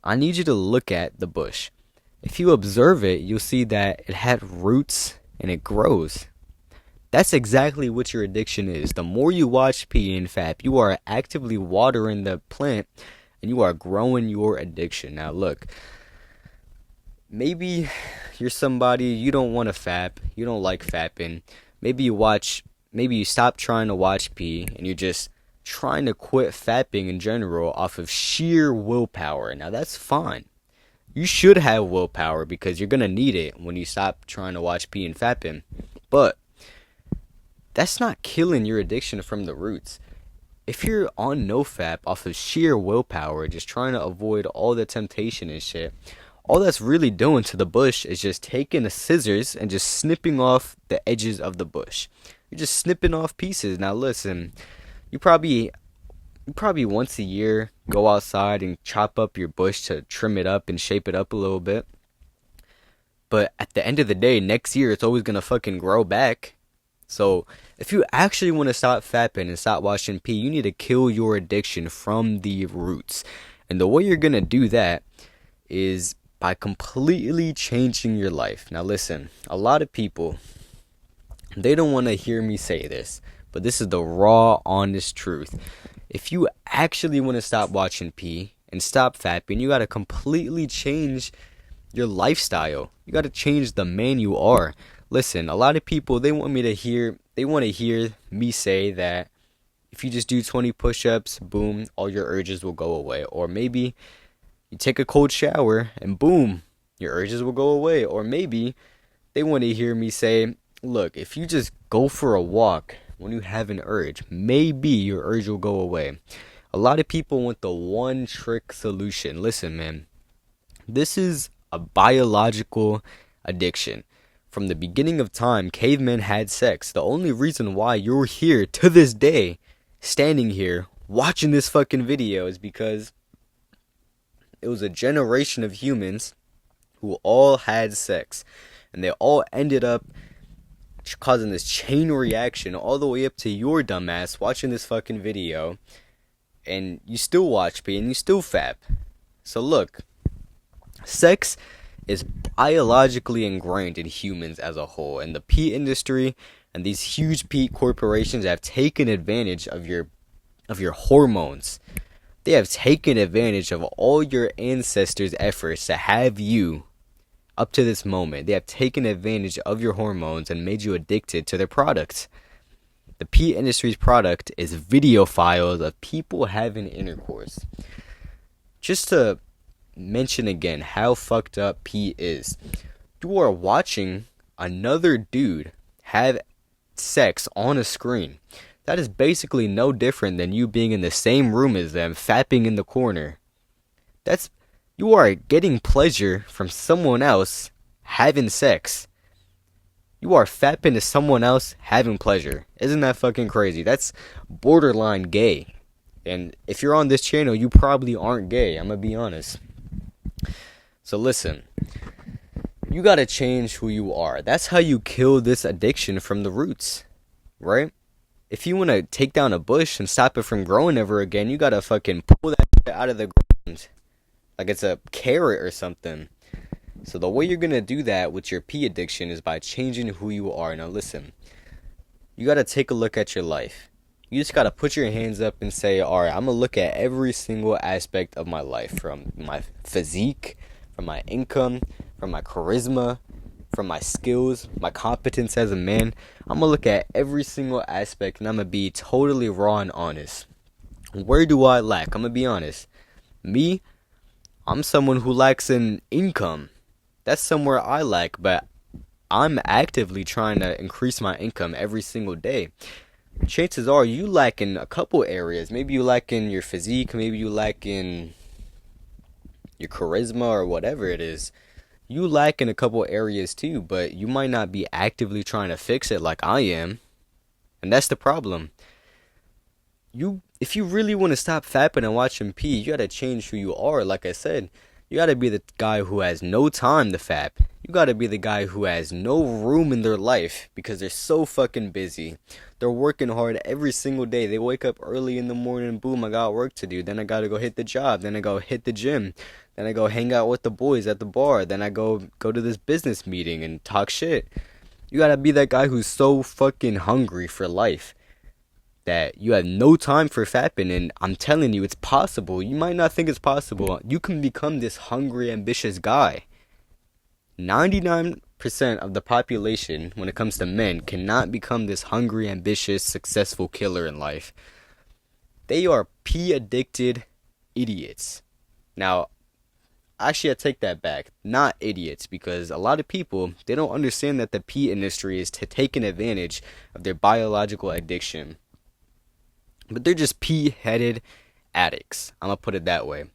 I need you to look at the bush. If you observe it, you'll see that it had roots and it grows. That's exactly what your addiction is. The more you watch pee and fap, you are actively watering the plant and you are growing your addiction. Now, look, maybe you're somebody you don't want to fap, you don't like fapping. Maybe you stop trying to watch pee and you're just trying to quit fapping in general off of sheer willpower. Now, that's fine. You should have willpower because you're going to need it when you stop trying to watch pee and fapping. But that's not killing your addiction from the roots. If you're on NoFap off of sheer willpower, just trying to avoid all the temptation and shit, all that's really doing to the bush is just taking the scissors and just snipping off the edges of the bush. You're just snipping off pieces. Now listen, you probably once a year go outside and chop up your bush to trim it up and shape it up a little bit. But at the end of the day, next year it's always gonna fucking grow back. So if you actually want to stop fapping and stop watching pee, you need to kill your addiction from the roots. And the way you're gonna do that is by completely changing your life. Now listen, a lot of people, they don't want to hear me say this, but this is the raw, honest truth. If you actually want to stop watching pee and stop fapping, you got to completely change your lifestyle. You got to change the man you are. Listen, a lot of people, they want to hear me say that if you just do 20 push-ups, boom, all your urges will go away. Or maybe you take a cold shower and boom, your urges will go away. Or maybe they want to hear me say, look, if you just go for a walk when you have an urge, maybe your urge will go away. A lot of people want the one trick solution. Listen, man, this is a biological addiction. From the beginning of time, cavemen had sex. The only reason why you're here to this day, standing here, watching this fucking video is because it was a generation of humans who all had sex. And they all ended up causing this chain reaction all the way up to your dumbass watching this fucking video. And you still watch pee and you still fap. So look, sex is biologically ingrained in humans as a whole, and the pee industry and these huge pee corporations have taken advantage of your hormones. They have taken advantage of all your ancestors' efforts to have you up to this moment. They have taken advantage of your hormones and made you addicted to their products. The pee industry's product is video files of people having intercourse. Just to mention again how fucked up pee is. You are watching another dude have sex on a screen. That is basically no different than you being in the same room as them, fapping in the corner. You are getting pleasure from someone else having sex. You are fapping to someone else having pleasure. Isn't that fucking crazy? That's borderline gay. And if you're on this channel, you probably aren't gay. I'm gonna be honest. So listen, you gotta change who you are. That's how you kill this addiction from the roots, right? If you wanna take down a bush and stop it from growing ever again, you gotta fucking pull that shit out of the ground like it's a carrot or something. So the way you're gonna do that with your pee addiction is by changing who you are. Now listen, you gotta take a look at your life. You just gotta put your hands up and say, alright, I'm gonna look at every single aspect of my life, from my physique, from my income, from my charisma, from my skills, my competence as a man. I'm gonna look at every single aspect and I'm gonna be totally raw and honest. Where do I lack? I'm gonna be honest. Me, I'm someone who lacks in income. That's somewhere I lack, but I'm actively trying to increase my income every single day. Chances are you lack in a couple areas. Maybe you lack in your physique, maybe you lack in your charisma or whatever it is. You lack in a couple areas too, but you might not be actively trying to fix it like I am. And that's the problem. If you really want to stop fapping and watching pee, you gotta change who you are. Like I said, you gotta be the guy who has no time to fap. You gotta be the guy who has no room in their life because they're so fucking busy. They're working hard every single day. They wake up early in the morning, boom, I got work to do. Then I gotta go hit the job. Then I go hit the gym. Then I go hang out with the boys at the bar. Then I go to this business meeting and talk shit. You gotta be that guy who's so fucking hungry for life that you have no time for fapping. And I'm telling you, it's possible. You might not think it's possible. You can become this hungry, ambitious guy. 99% of the population, when it comes to men, cannot become this hungry, ambitious, successful killer in life. They are pee addicted idiots. Now, actually, I take that back. Not idiots, because a lot of people, they don't understand that the pee industry is taking advantage of their biological addiction. But they're just pea-headed addicts. I'm gonna put it that way.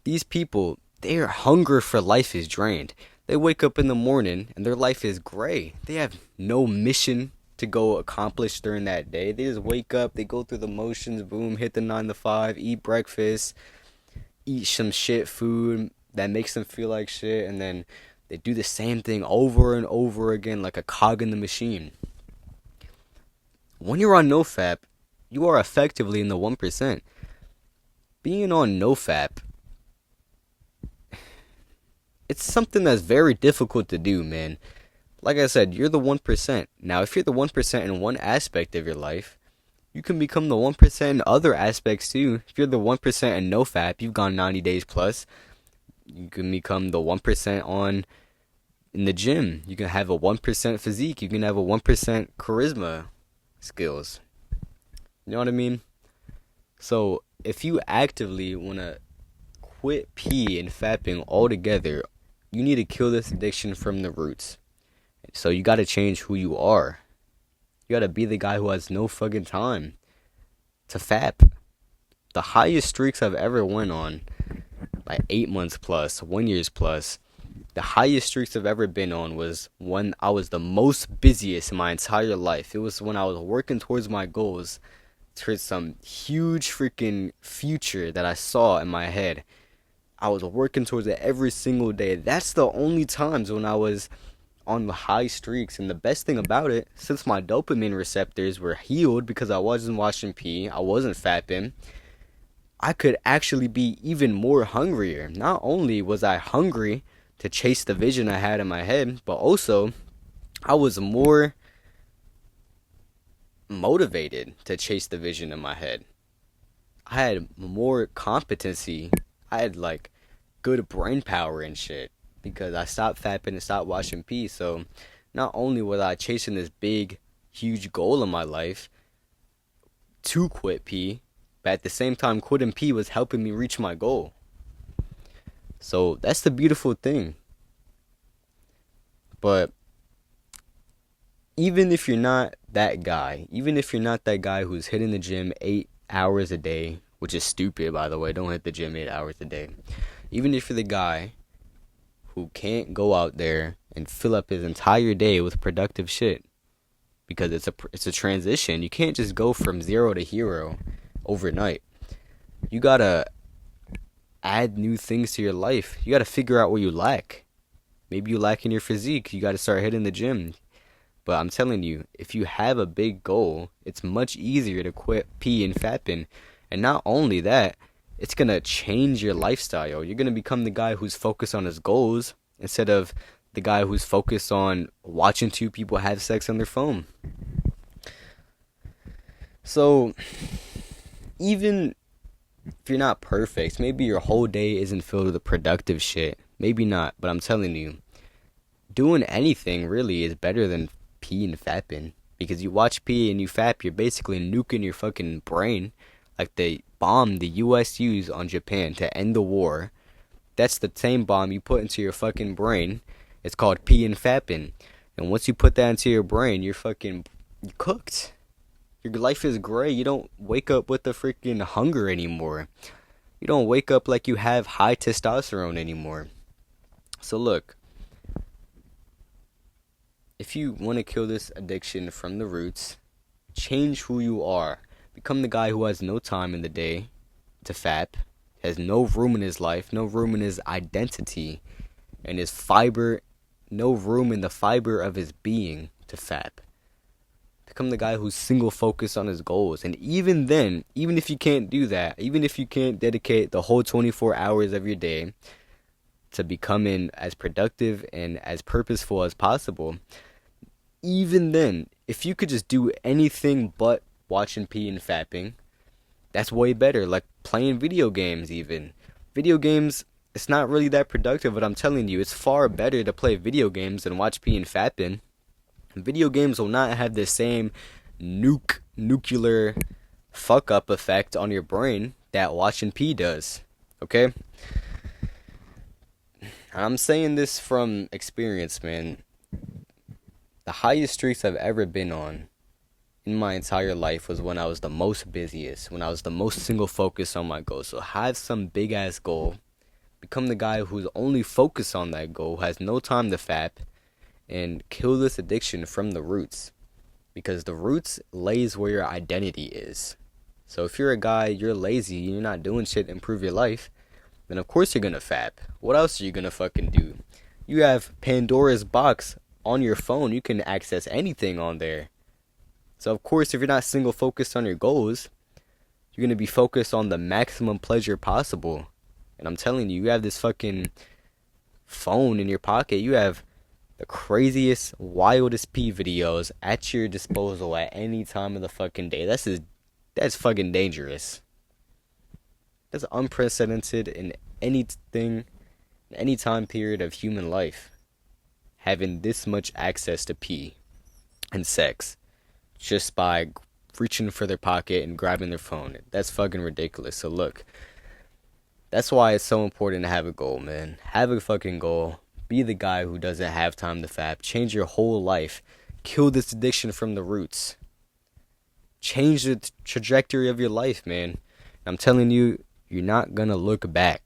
These people, their hunger for life is drained. They wake up in the morning and their life is gray. They have no mission to go accomplish during that day. They just wake up, they go through the motions, boom, hit the 9 to 5, eat breakfast, eat some shit food that makes them feel like shit, and then they do the same thing over and over again like a cog in the machine. When you're on NoFap, you are effectively in the 1%. Being on NoFap, it's something that's very difficult to do, man. Like I said, you're the 1%. Now, if you're the 1% in one aspect of your life, you can become the 1% in other aspects too. If you're the 1% in NoFap, you've gone 90 days plus. You can become the 1% in the gym. You can have a 1% physique. You can have a 1% charisma skills. You know what I mean? So, if you actively want to quit pee and fapping altogether, you need to kill this addiction from the roots. So you gotta change who you are. You gotta be the guy who has no fucking time to fap. The highest streaks I've ever went on, like 8 months plus, 1 year plus, the highest streaks I've ever been on was when I was the most busiest in my entire life. It was when I was working towards my goals, towards some huge freaking future that I saw in my head. I was working towards it every single day. That's the only times when I was on the high streaks. And the best thing about it, since my dopamine receptors were healed because I wasn't watching pee, I wasn't fapping, I could actually be even more hungrier. Not only was I hungry to chase the vision I had in my head, but also I was more motivated to chase the vision in my head. I had more competency. I had like good brain power and shit because I stopped fapping and stopped watching pee. So not only was I chasing this big, huge goal in my life to quit pee, but at the same time quitting pee was helping me reach my goal. So that's the beautiful thing. But even if you're not that guy, even if you're not that guy who's hitting the gym 8 hours a day, which is stupid, by the way. Don't hit the gym 8 hours a day. Even if you're the guy who can't go out there and fill up his entire day with productive shit, because it's a transition. You can't just go from zero to hero overnight. You gotta add new things to your life. You gotta figure out what you lack. Maybe you lack in your physique. You gotta start hitting the gym. But I'm telling you, if you have a big goal, it's much easier to quit pee and fapping. And not only that, it's going to change your lifestyle. You're going to become the guy who's focused on his goals instead of the guy who's focused on watching two people have sex on their phone. So, even if you're not perfect, maybe your whole day isn't filled with productive shit. Maybe not, but I'm telling you, doing anything really is better than pee and fapping. Because you watch pee and you fap, you're basically nuking your fucking brain. Like the bomb the US used on Japan to end the war. That's the same bomb you put into your fucking brain. It's called pee and fapping. And once you put that into your brain, you're cooked. Your life is gray. You don't wake up with the freaking hunger anymore. You don't wake up like you have high testosterone anymore. So look, if you want to kill this addiction from the roots, change who you are. Become the guy who has no time in the day to fap, has no room in his life, no room in his identity, and his fiber no room in the fiber of his being to fap. Become the guy who's single focused on his goals. And even then, even if you can't do that, even if you can't dedicate the whole 24 hours of your day to becoming as productive and as purposeful as possible, even then, if you could just do anything but watching pee and fapping, that's way better. Like playing video games even. Video games, it's not really that productive, but I'm telling you, it's far better to play video games than watch pee and fapping. Video games will not have the same nuclear fuck up effect on your brain that watching pee does. Okay? I'm saying this from experience, man. The highest streaks I've ever been on in my entire life was when I was the most busiest, when I was the most single focused on my goal. So have some big ass goal. Become the guy who's only focused on that goal, has no time to fap, and kill this addiction from the roots. Because the roots lays where your identity is. So if you're a guy, you're lazy, you're not doing shit to improve your life, then of course you're gonna fap. What else are you gonna fucking do? You have Pandora's box on your phone. You can access anything on there. So of course, if you're not single focused on your goals, you're gonna be focused on the maximum pleasure possible. And I'm telling you, you have this fucking phone in your pocket. You have the craziest, wildest pee videos at your disposal at any time of the fucking day. That's fucking dangerous. That's unprecedented in anything, in any time period of human life. Having this much access to pee and sex just by reaching for their pocket and grabbing their phone. That's fucking ridiculous. So look, that's why it's so important to have a goal, man. Have a fucking goal. Be the guy who doesn't have time to fap. Change your whole life. Kill this addiction from the roots. Change the trajectory of your life, man. I'm telling you, you're not gonna look back.